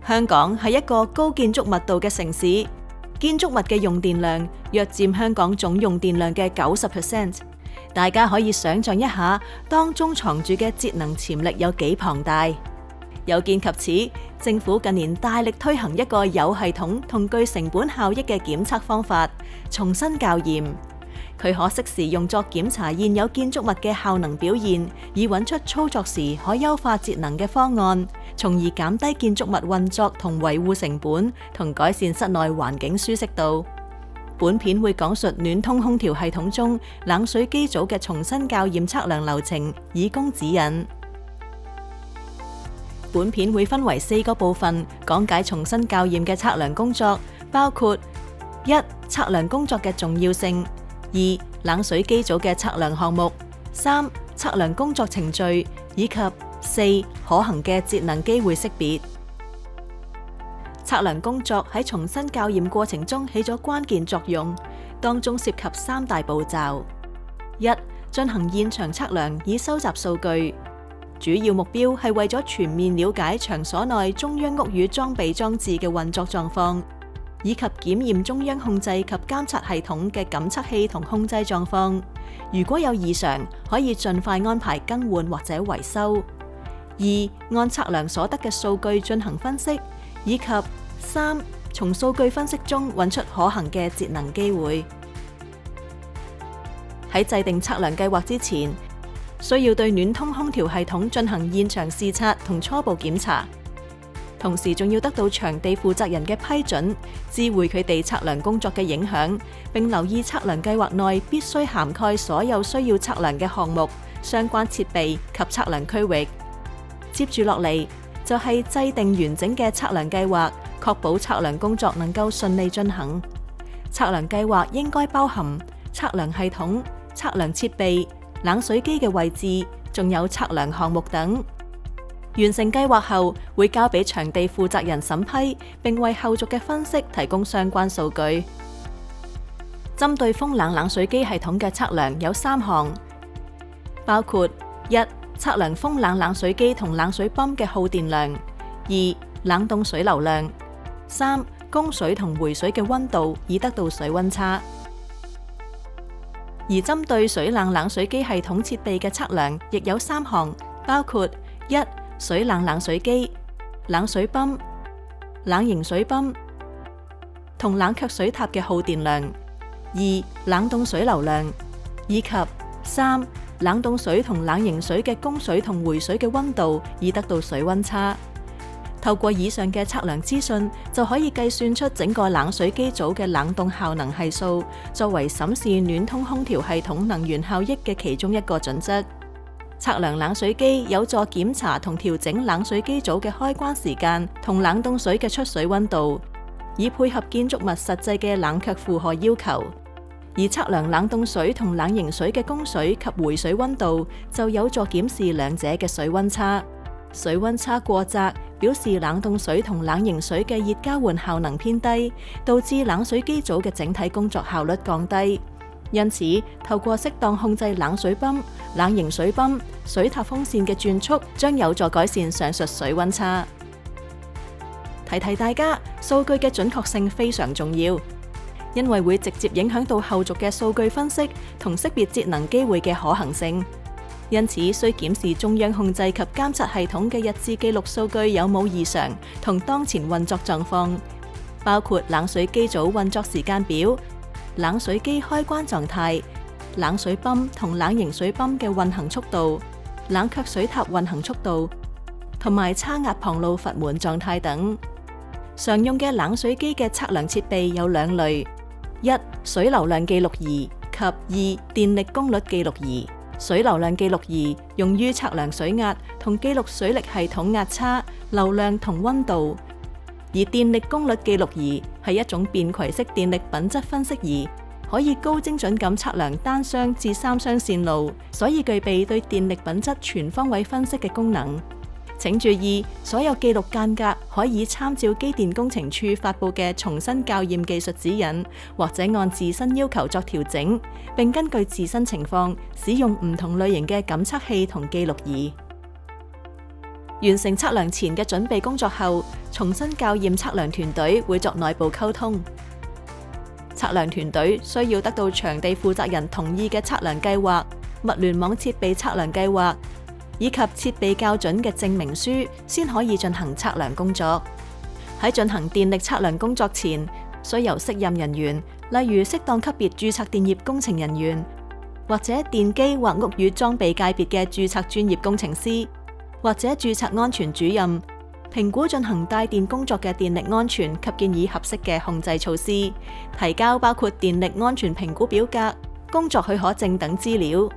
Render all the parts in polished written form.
香港係一個高建築密度嘅城市，建築物嘅用電量約佔香港總用電量嘅90%。大家可以想象一下，當中藏住嘅節能潛力有幾龐大。有見及此，政府近年大力推行一個有系統同具成本效益嘅檢測方法——重新校驗。佢可適時用作檢查現有建築物嘅效能表現，以揾出操作時可優化節能嘅方案，從而減低建築物運作同維護成本，同改善室內環境舒適度。本片會講述暖通空調系統中冷水機組嘅重新校驗測量流程，以供指引。本片會分為4個部分，講解重新校驗嘅測量工作，包括1、測量工作嘅重要性；2、冷水機組嘅測量項目；3、測量工作程序；以及4、可行嘅節能機會識別。測量工作喺重新校驗過程中起咗關鍵作用，當中涉及3大步驟：1、進行現場測量以收集數據，主要目標係為咗全面了解場所內中央屋宇裝備裝置嘅運作狀況，以及檢驗中央控制及監察系統嘅感測器同控制狀況。如果有異常，可以盡快安排更換或者維修。2、按測量所得嘅數據進行分析，以及3、從數據分析中揾出可行嘅節能機會。喺制定測量計劃之前，需要對暖通空調系統進行現場視察同初步檢查，同時仲要得到場地負責人嘅批准，知會佢哋測量工作嘅影響，並留意測量計劃內必須涵蓋所有需要測量嘅項目、相關設備及測量區域。接住落嚟就係制定完整嘅測量計劃，確保測量工作能夠順利進行。測量計劃應該包含測量系統、測量設備、冷水機嘅位置，仲有測量項目等。完成計劃後，會交俾場地負責人審批，並為後續嘅分析提供相關數據。針對風冷冷水機系統嘅測量有3項，包括1、測量風冷冷水機同冷水泵嘅耗電量；2、冷凍水流量；3、供水同回水嘅溫度，以得到水溫差。而針對水冷冷水機系統設備嘅測量，亦有3項，包括1、水冷冷水機、冷水泵、冷凝水泵同冷卻水塔嘅耗電量；2、冷凍水流量；以及3、冷凍水同冷凝水嘅供水同回水嘅溫度，以得到水溫差。透過以上嘅測量資訊，就可以計算出整個冷水機組嘅冷凍效能係數，作為審視暖通空調系統能源效益嘅其中一個準則。測量冷水機有助檢查同調整冷水機組嘅開關時間同冷凍水嘅出水溫度，以配合建築物實際嘅冷卻負荷要求。而測量冷凍水同冷凝水嘅供水及回水溫度，就有助檢視兩者嘅水溫差。水溫差過窄，表示冷凍水同冷凝水嘅熱交換效能偏低，導致冷水機組嘅整體工作效率降低。因此，透過適當控制冷水泵、冷凝水泵、水塔風扇嘅轉速，將有助改善上述水溫差。提提大家，數據嘅準確性非常重要，因為會直接影響到後續嘅數據分析同識別節能機會嘅可行性。因此，需檢視中央控制及監察系統嘅日誌記錄數據有冇異常，同當前運作狀況，包括冷水機組運作時間表、冷水機開關狀態、冷水泵同冷凝水泵嘅運行速度、冷卻水塔運行速度，同埋差壓旁路閥門狀態等。常用嘅冷水機嘅測量設備有2類：一、水流量記錄儀及2、電力功率記錄儀。水流量記錄儀用於測量水壓同記錄水力系統壓差、流量同溫度，而電力功率記錄儀係一種便攜式電力品質分析儀，可以高精準咁測量單雙至3雙線路，所以具備對電力品質全方位分析嘅功能。請注意，所有記錄間隔可以參照機電工程處發布嘅重新校驗技術指引，或者按自身要求作調整，並根據自身情況使用唔同類型嘅感測器同記錄儀。完成測量前嘅準備工作後，重新校驗測量團隊會作內部溝通。測量團隊需要得到場地負責人同意嘅測量計劃、物聯網設備測量計劃以及設備校準嘅證明書，先可以進行測量工作。喺進行電力測量工作前，需由適任人員，例如適當級別註冊電業工程人員，或者電機或屋宇裝備界別嘅註冊專業工程師，或者註冊安全主任，評估進行帶電工作嘅電力安全及建議合適嘅控制措施，提交包括電力安全評估表格、工作許可證等資料。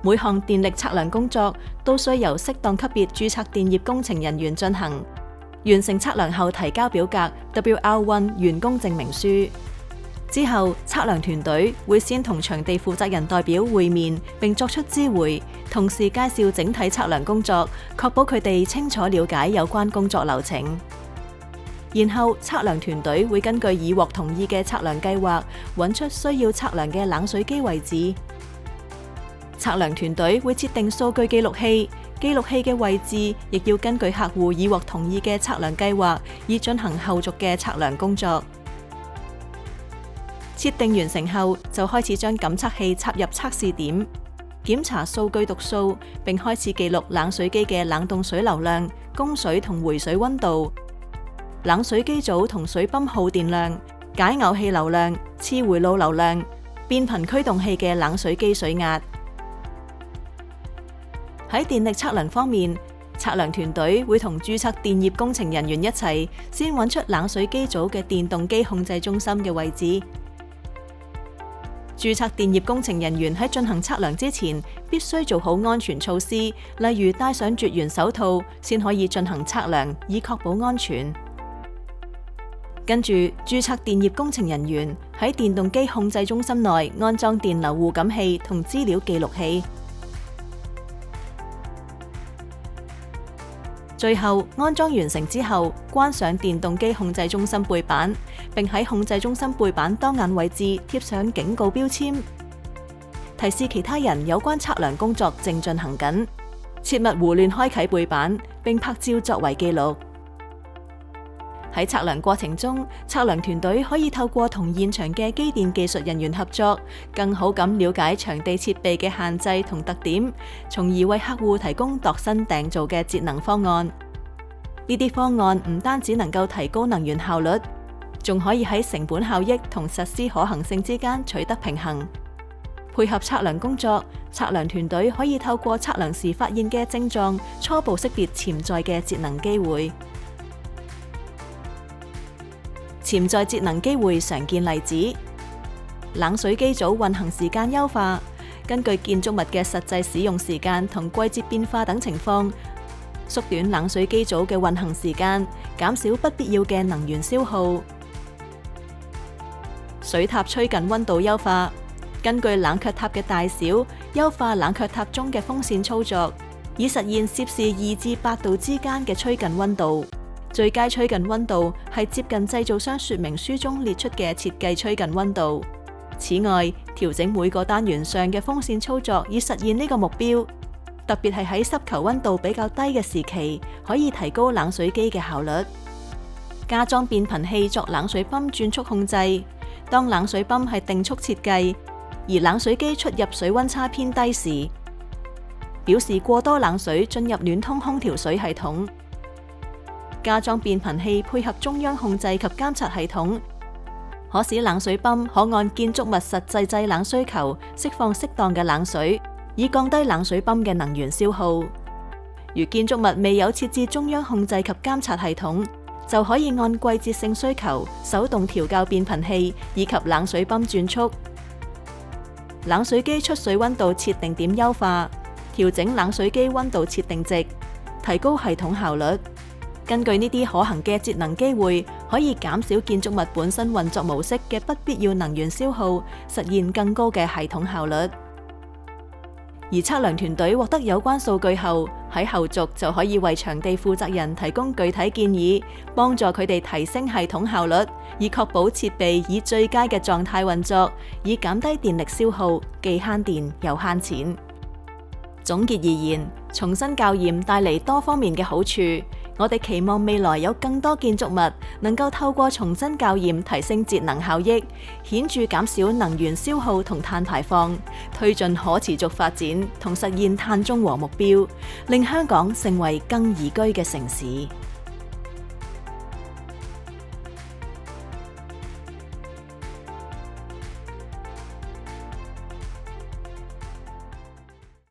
每項電力測量工作都需由適當級別註冊電業工程人員進行。完成測量後提交表格 WR1 完工證明書。之後，測量團隊會先同場地負責人代表會面，並作出知會，同時介紹整體測量工作，確保佢哋清楚了解有關工作流程。然後，測量團隊會根據已獲同意嘅測量計劃，揾出需要測量嘅冷水機位置。測量團隊會設定數據記錄器，記錄器嘅位置亦要根據客戶已獲同意嘅測量計劃，以進行後續嘅測量工作。設定完成後，就開始將感測器插入測試點，檢查數據讀數，並開始記錄冷水機嘅冷凍水流量、供水同回水溫度、冷水機組同水泵耗電量、解耦器流量、次回路流量、變頻驅動器嘅冷水機水壓。喺電力測量方面，測量團隊會同註冊電業工程人員一齊，先揾出冷水機組嘅電動機控制中心嘅位置。註冊電業工程人員喺進行測量之前，必須做好安全措施，例如戴上絕緣手套，先可以進行測量，以確保安全。跟住，註冊電業工程人員喺電動機控制中心內安裝電流互感器同資料記錄器。最後，安裝完成之後，關上電動機控制中心背板，並喺控制中心背板當眼位置貼上警告標籤，提示其他人有關測量工作正進行緊，切勿胡亂開啟背板，並拍照作為記錄。喺測量過程中，測量團隊可以透過同現場嘅機電技術人員合作，更好咁了解場地設備嘅限制同特點，從而為客戶提供度身訂造嘅節能方案。呢啲方案唔單止能夠提高能源效率，仲可以喺成本效益同實施可行性之間取得平衡。配合測量工作，測量團隊可以透過測量時發現嘅症狀，初步識別潛在嘅節能機會。潛在節能機會常見例子：冷水機組運行時間優化，根據建築物嘅實際使用時間同季節變化等情況，縮短冷水機組嘅運行時間，減少不必要嘅能源消耗。水塔趨近溫度優化，根據冷卻塔嘅大小，優化冷卻塔中嘅風扇操作，以實現攝氏2至8度之間嘅趨近溫度。最佳趨近溫度係接近製造商說明書中列出嘅設計趨近溫度。此外，調整每個單元上嘅風扇操作以實現呢個目標，特別係喺濕球溫度比較低嘅時期，可以提高冷水機嘅效率。加裝變頻器作冷水泵轉速控制，當冷水泵係定速設計，而冷水機出入水溫差偏低時，表示過多冷水進入暖通空調水系統。加裝變頻器配合中央控制及監察系統，可使冷水泵可按建築物實際製冷需求釋放適當嘅冷水，以降低冷水泵嘅能源消耗。如建築物未有設置中央控制及監察系統，就可以按季節性需求手動調校變頻器以及冷水泵轉速。冷水機出水溫度設定點優化，調整冷水機溫度設定值，提高系統效率。根據呢啲可行嘅節能機會，可以減少建築物本身運作模式嘅不必要能源消耗，實現更高嘅系統效率。而測量團隊獲得有關數據後，喺後續就可以為場地負責人提供具體建議，幫助佢哋提升系統效率，以確保設備以最佳嘅狀態運作，以減低電力消耗，既慳電又慳錢。總結而言，重新校驗帶嚟多方面嘅好處。我哋期望未來有更多建築物能夠透過重新校驗提升節能效益，顯著減少能源消耗同碳排放，推進可持續發展同實現碳中和目標，令香港成為更宜居嘅城市。